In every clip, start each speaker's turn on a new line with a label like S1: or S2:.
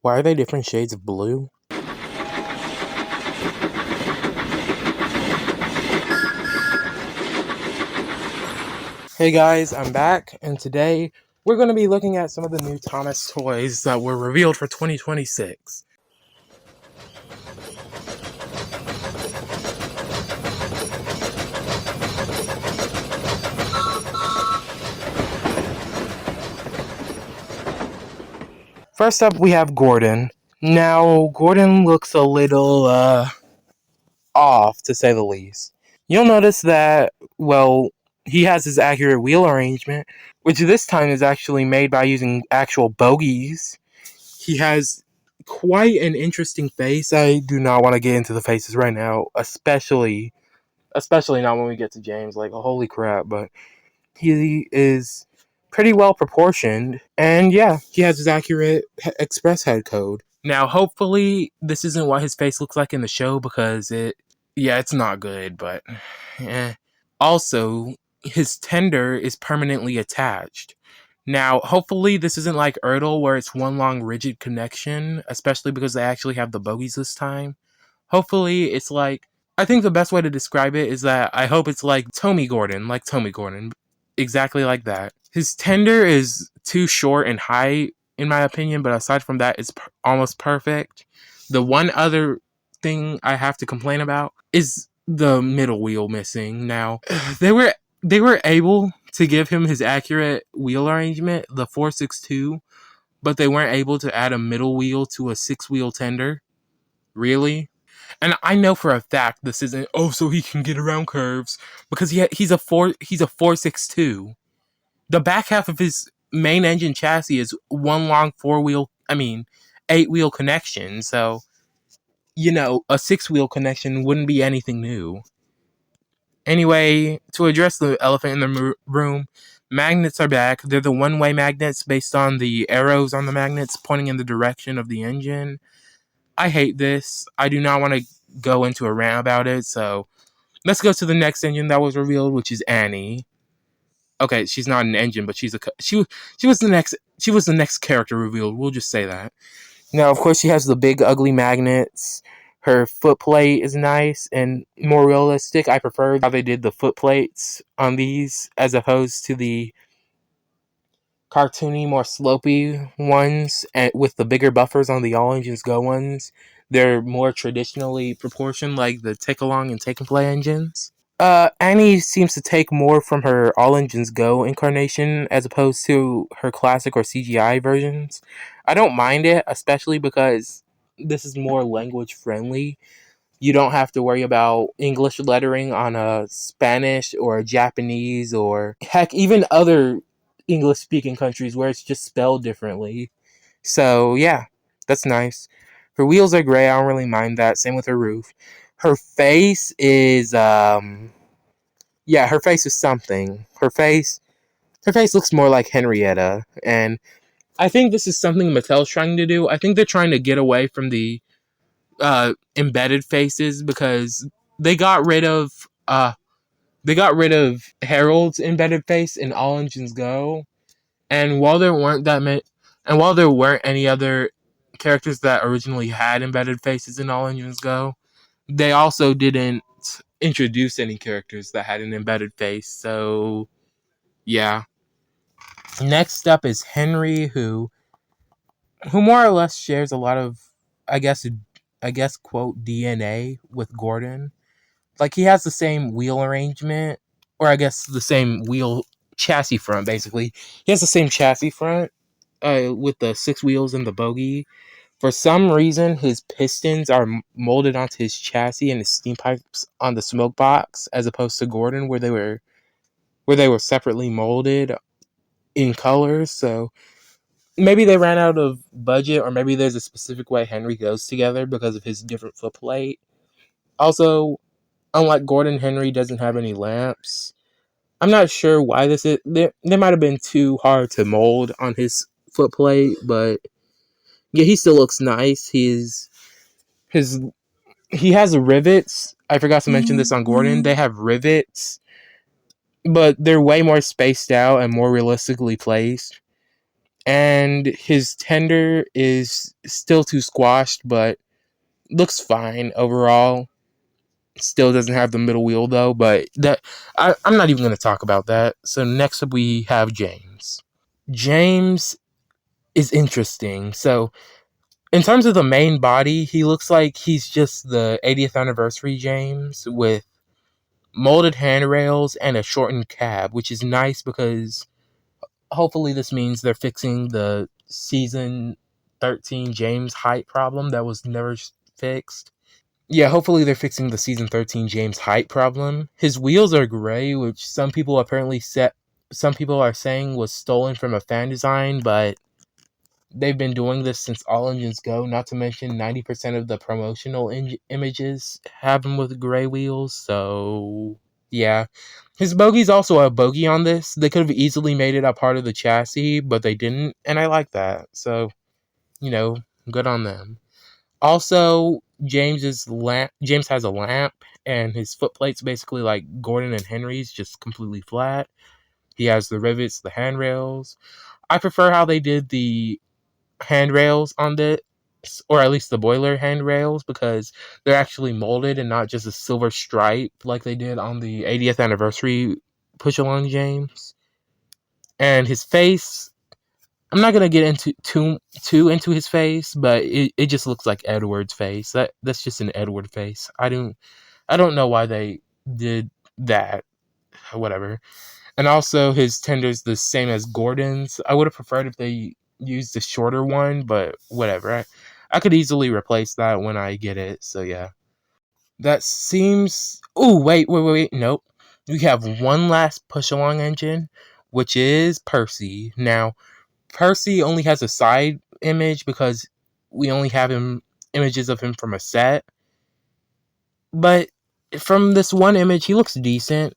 S1: Why are they different shades of blue? Hey guys, I'm back, and today we're going to be looking at some of the new Thomas toys that were revealed for 2026. First up, we have Gordon. Now, Gordon looks a little, off, to say the least. You'll notice that, well, he has his accurate wheel arrangement, which this time is actually made by using actual bogies. He has quite an interesting face. I do not want to get into the faces right now, especially not when we get to James. Like, holy crap, but he is pretty well proportioned, and yeah, he has his accurate express head code. Now, hopefully, this isn't what his face looks like in the show, because it's not good, but Also, his tender is permanently attached. Now, hopefully this isn't like Ertl where it's one long rigid connection, especially because they actually have the bogies this time. Hopefully it's like, I think the best way to describe it is that I hope it's like Tommy Gordon, exactly like that. His tender is too short and high, in my opinion, but aside from that, it's almost perfect. The one other thing I have to complain about is the middle wheel missing. Now, they were able to give him his accurate wheel arrangement, the 462, but they weren't able to add a middle wheel to a 6-wheel tender. Really? And I know for a fact this isn't, so he can get around curves, because he's a 462. The back half of his main engine chassis is one long 8-wheel connection, so a 6-wheel connection wouldn't be anything new. Anyway, to address the elephant in the room, magnets are back. They're the one-way magnets based on the arrows on the magnets pointing in the direction of the engine. I hate this. I do not want to go into a rant about it, so let's go to the next engine that was revealed, which is Annie. Okay, she's not an engine, but she was the next character revealed. We'll just say that. Now, of course, she has the big ugly magnets. Her footplate is nice and more realistic. I prefer how they did the footplates on these as opposed to the cartoony, more slopey ones, and with the bigger buffers on the All Engines Go ones. They're more traditionally proportioned, like the Take Along and Take and Play engines. Annie seems to take more from her All Engines Go incarnation as opposed to her classic or CGI versions. I don't mind it, especially because this is more language friendly. You don't have to worry about English lettering on a Spanish or a Japanese or heck, even other English speaking countries where it's just spelled differently. So yeah, that's nice. Her wheels are gray, I don't really mind that. Same with her roof. Her face is her face is something. Her face looks more like Henrietta, and I think this is something Mattel's trying to do. I think they're trying to get away from the embedded faces, because they got rid of Harold's embedded face in All Engines Go, and while there weren't any other characters that originally had embedded faces in All Engines Go, they also didn't introduce any characters that had an embedded face. So yeah. Next up is Henry, who more or less shares a lot of, I guess quote, DNA with Gordon. Like, he has the same wheel arrangement, or I guess the same wheel chassis front, basically. He has the same chassis front with the 6 wheels and the bogie. For some reason, his pistons are molded onto his chassis and his steam pipes on the smoke box, as opposed to Gordon, where they were separately molded in colors. So maybe they ran out of budget, or maybe there's a specific way Henry goes together because of his different footplate. Also, unlike Gordon, Henry doesn't have any lamps. I'm not sure why this is. They might have been too hard to mold on his footplate, but yeah, he still looks nice. He has rivets. I forgot to mention this on Gordon. They have rivets, but they're way more spaced out and more realistically placed. And his tender is still too squashed, but looks fine overall. Still doesn't have the middle wheel though, but I'm not even going to talk about that. So next up we have James. James is interesting. So in terms of the main body, he looks like he's just the 80th anniversary James with molded handrails and a shortened cab, which is nice because hopefully this means they're fixing the season 13 James height problem that was never fixed. Yeah, hopefully they're fixing the season 13 James height problem. His wheels are gray, which some people are saying was stolen from a fan design, but they've been doing this since All Engines Go, not to mention 90% of the promotional images have him with gray wheels, so yeah. His bogey's also a bogey on this. They could have easily made it a part of the chassis, but they didn't, and I like that. So, good on them. Also, James has a lamp, and his footplate's basically like Gordon and Henry's, just completely flat. He has the rivets, the handrails. I prefer how they did the handrails on this, or at least the boiler handrails, because they're actually molded and not just a silver stripe like they did on the 80th anniversary push along James. And his face, I'm not gonna get into too into his face, but it just looks like Edward's face. That's just an Edward face. I don't know why they did that. Whatever. And also his tender's the same as Gordon's. I would have preferred if they used the shorter one, but whatever. I could easily replace that when I get it. So yeah. That seems. Oh wait. Nope. We have one last push along engine, which is Percy. Now, Percy only has a side image because we only have images of him from a set. But from this one image, he looks decent.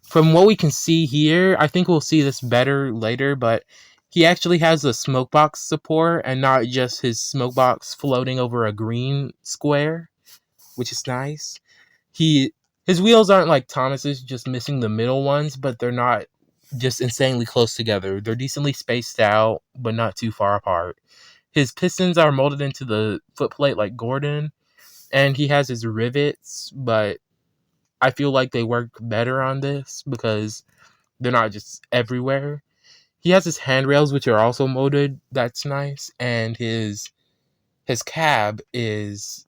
S1: From what we can see here, I think we'll see this better later, but he actually has a smoke box support and not just his smoke box floating over a green square, which is nice. His wheels aren't like Thomas's, just missing the middle ones, but they're not just insanely close together. They're decently spaced out, but not too far apart. His pistons are molded into the footplate like Gordon, and he has his rivets, but I feel like they work better on this because they're not just everywhere. He has his handrails, which are also molded. That's nice. And his cab is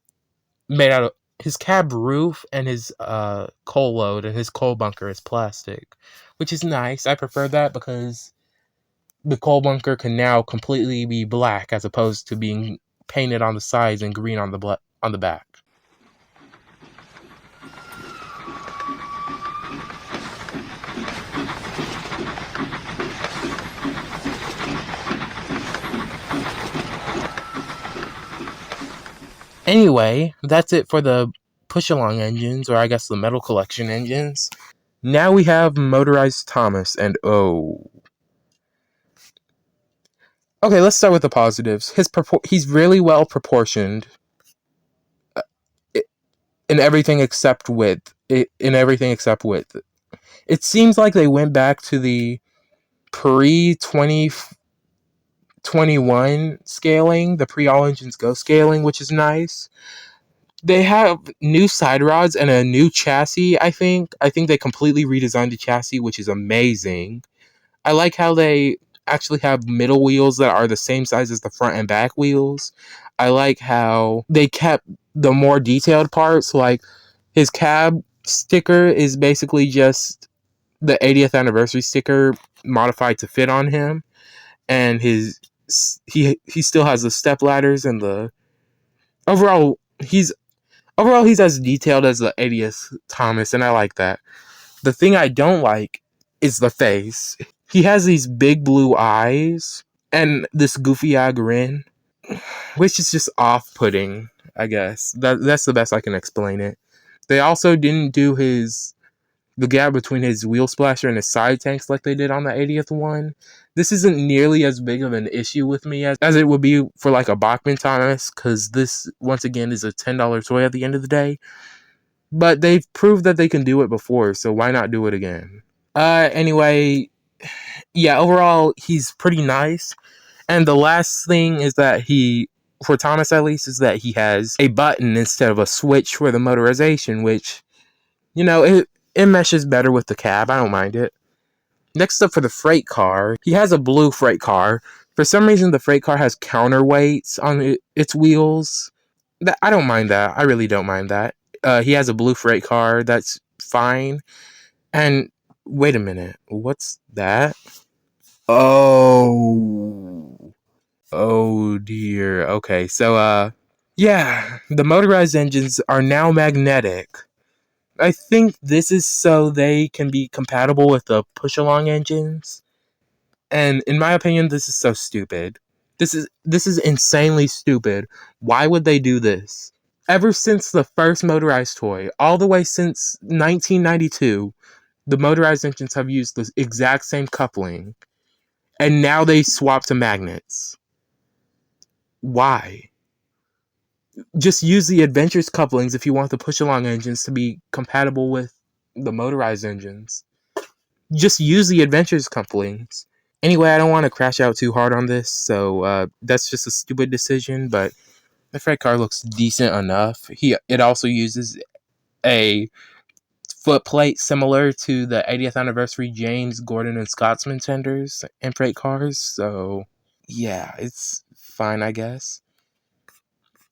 S1: made out of his cab roof, and his coal load and his coal bunker is plastic, which is nice. I prefer that because the coal bunker can now completely be black as opposed to being painted on the sides and green on the back. Anyway, that's it for the push-along engines, or I guess the metal collection engines. Now we have Motorized Thomas, and oh. Okay, let's start with the positives. He's really well proportioned in everything except width. In everything except width. It seems like they went back to the pre-2021 scaling, the pre-All Engines Go scaling, which is nice. They have new side rods and a new chassis, I think. I think they completely redesigned the chassis, which is amazing. I like how they actually have middle wheels that are the same size as the front and back wheels. I like how they kept the more detailed parts, like his cab sticker is basically just the 80th anniversary sticker modified to fit on him, and he still has the step ladders and the overall he's as detailed as the 80th Thomas, and I like that. The thing I don't like is the face. He has these big blue eyes and this goofy eye grin, which is just off-putting, I guess. That's the best I can explain it. They also didn't do the gap between his wheel splasher and his side tanks like they did on the 80th one. This isn't nearly as big of an issue with me as it would be for like a Bachmann Thomas, because this, once again, is a $10 toy at the end of the day. But they've proved that they can do it before, so why not do it again? Anyway, yeah, overall, he's pretty nice. And the last thing is that for Thomas at least, is that he has a button instead of a switch for the motorization, which, it meshes better with the cab. I don't mind it. Next up for the freight car, he has a blue freight car. For some reason, the freight car has counterweights on its wheels. I don't mind that. I really don't mind that. He has a blue freight car. That's fine. And wait a minute. What's that? Oh. Oh dear. Okay, so yeah, the motorized engines are now magnetic. I think this is so they can be compatible with the push-along engines. And in my opinion, this is so stupid. This is insanely stupid. Why would they do this? Ever since the first motorized toy, all the way since 1992, the motorized engines have used the exact same coupling, and now they swap to magnets. Why? Just use the adventures couplings if you want the push-along engines to be compatible with the motorized engines. Just use the adventures couplings. Anyway, I don't want to crash out too hard on this, so that's just a stupid decision, but the freight car looks decent enough. It also uses a foot plate similar to the 80th anniversary James, Gordon, and Scotsman tenders and freight cars, so yeah, it's fine, I guess.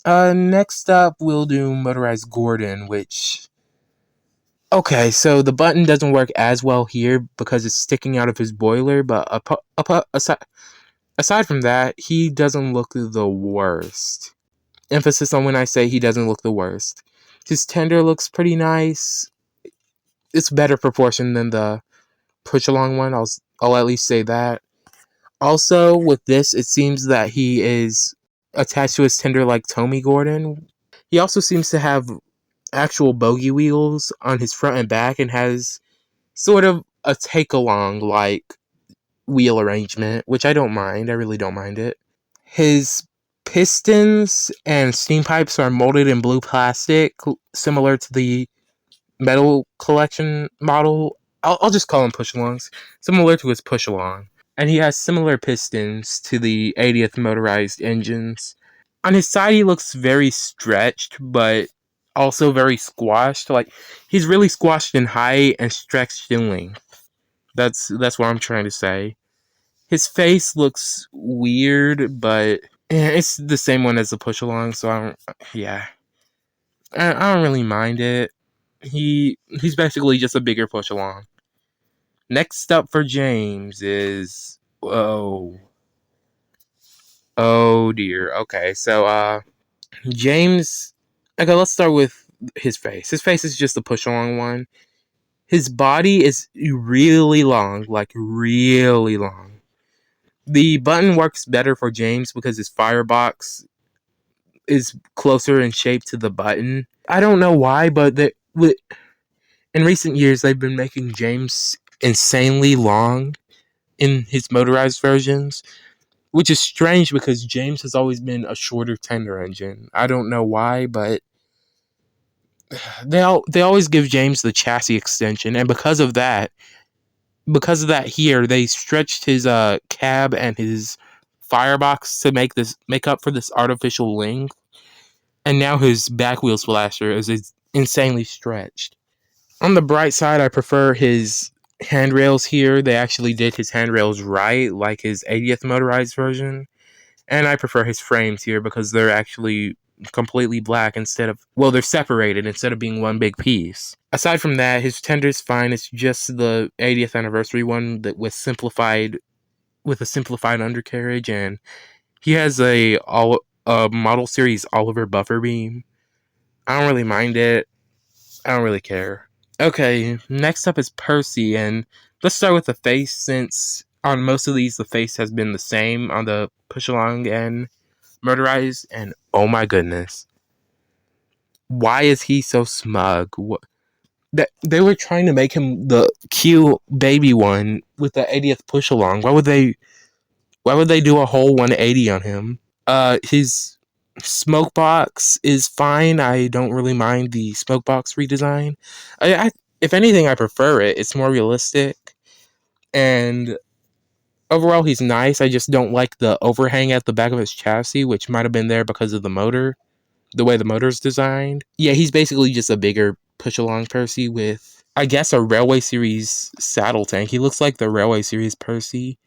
S1: Next up, we'll do Motorized Gordon, which... Okay, so the button doesn't work as well here because it's sticking out of his boiler, but aside from that, he doesn't look the worst. Emphasis on when I say he doesn't look the worst. His tender looks pretty nice. It's better proportion than the push-along one, I'll at least say that. Also, with this, it seems that he is attached to his tender like Tommy Gordon. He also seems to have actual bogey wheels on his front and back and has sort of a take-along like wheel arrangement, which I don't mind. I really don't mind it. His pistons and steam pipes are molded in blue plastic, similar to the metal collection model. I'll just call them push-alongs, similar to his push-along. And he has similar pistons to the 80th motorized engines. On his side, he looks very stretched, but also very squashed. Like, he's really squashed in height and stretched in length. That's what I'm trying to say. His face looks weird, but it's the same one as the push along, so I don't really mind it. He's basically just a bigger push along. Next up for James is oh dear. Okay, so James. Okay, let's start with his face. His face is just a push along one. His body is really long, like really long. The button works better for James because his firebox is closer in shape to the button. I don't know why, but in recent years they've been making James insanely long in his motorized versions, which is strange because James has always been a shorter tender engine. I don't know why, but they always give James the chassis extension, and because of that here they stretched his cab and his firebox to make up for this artificial length, and now his back wheel splasher is insanely stretched. On the bright side, I prefer his handrails here. They actually did his handrails right, like his 80th motorized version. And I prefer his frames here because they're actually completely black they're separated instead of being one big piece. Aside from that, his tender's fine. It's just the 80th anniversary one that was simplified with a simplified undercarriage, and he has a model series Oliver buffer beam. I don't really mind it. I don't really care. Okay, next up is Percy, and let's start with the face, since on most of these the face has been the same on the push along and motorized, and oh my goodness. Why is he so smug? They were trying to make him the cute baby one with the 80th push along. Why would they do a whole 180 on him? His smoke box is fine. I don't really mind the smoke box redesign. If anything, I prefer it. It's more realistic, and Overall, he's nice. I just don't like the overhang at the back of his chassis, which might have been there because of the motor, the way the motor's designed. Yeah, he's basically just a bigger push-along Percy with, I guess, a Railway Series saddle tank. He looks like the Railway Series Percy.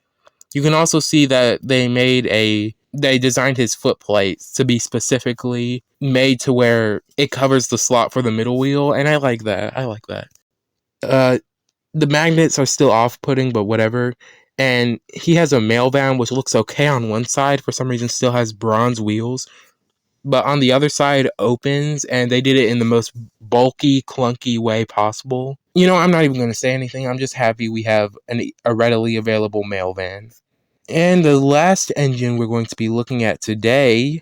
S1: You can also see that they designed his foot plates to be specifically made to where it covers the slot for the middle wheel, and I like that. I like that. Uh, the magnets are still off-putting, but whatever. And he has a mail van, which looks okay on one side. For some reason, still has bronze wheels, but on the other side opens, and they did it in the most bulky, clunky way possible. You know, I'm not even going to say anything. I'm just happy we have a readily available mail van. And the last engine we're going to be looking at today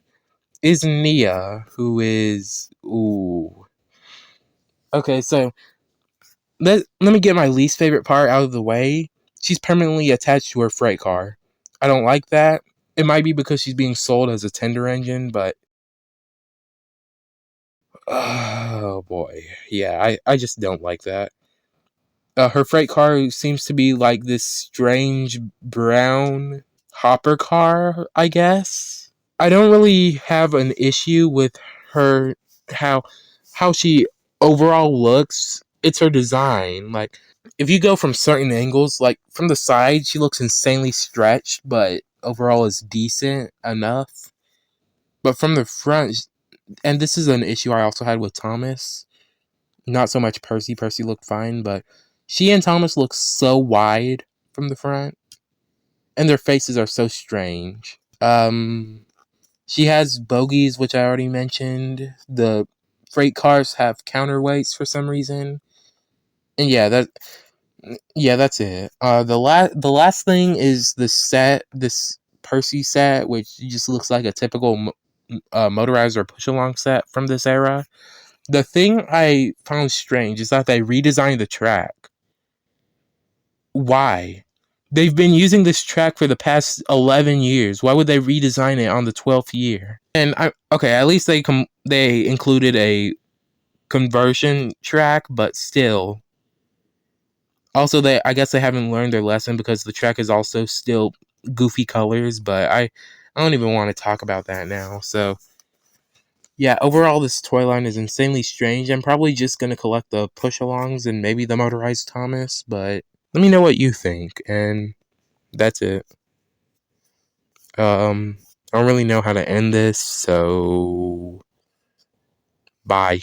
S1: is Nia, who is... Ooh. Okay, so let me get my least favorite part out of the way. She's permanently attached to her freight car. I don't like that. It might be because she's being sold as a tender engine, but... Oh boy. Yeah, I just don't like that. Her freight car seems to be like this strange brown hopper car, I guess. I don't really have an issue with her how how she overall looks. It's her design. Like if you go from certain angles, like from the side, she looks insanely stretched, but overall is decent enough. But from the front, and this is an issue I also had with Thomas. Not so much Percy. Percy looked fine, but she and Thomas look so wide from the front, and their faces are so strange. She has bogies, which I already mentioned. The freight cars have counterweights for some reason, and that's it. The last thing is the set, this Percy set, which just looks like a typical motorized or push along set from this era. The thing I found strange is that they redesigned the track. Why? They've been using this track for the past 11 years. Why would they redesign it on the 12th year? And okay, at least they included a conversion track, but still. Also, I guess they haven't learned their lesson because the track is also still goofy colors, but I don't even want to talk about that now. So, yeah, overall, this toy line is insanely strange. I'm probably just going to collect the push-alongs and maybe the motorized Thomas, but let me know what you think, and that's it. I don't really know how to end this, so bye.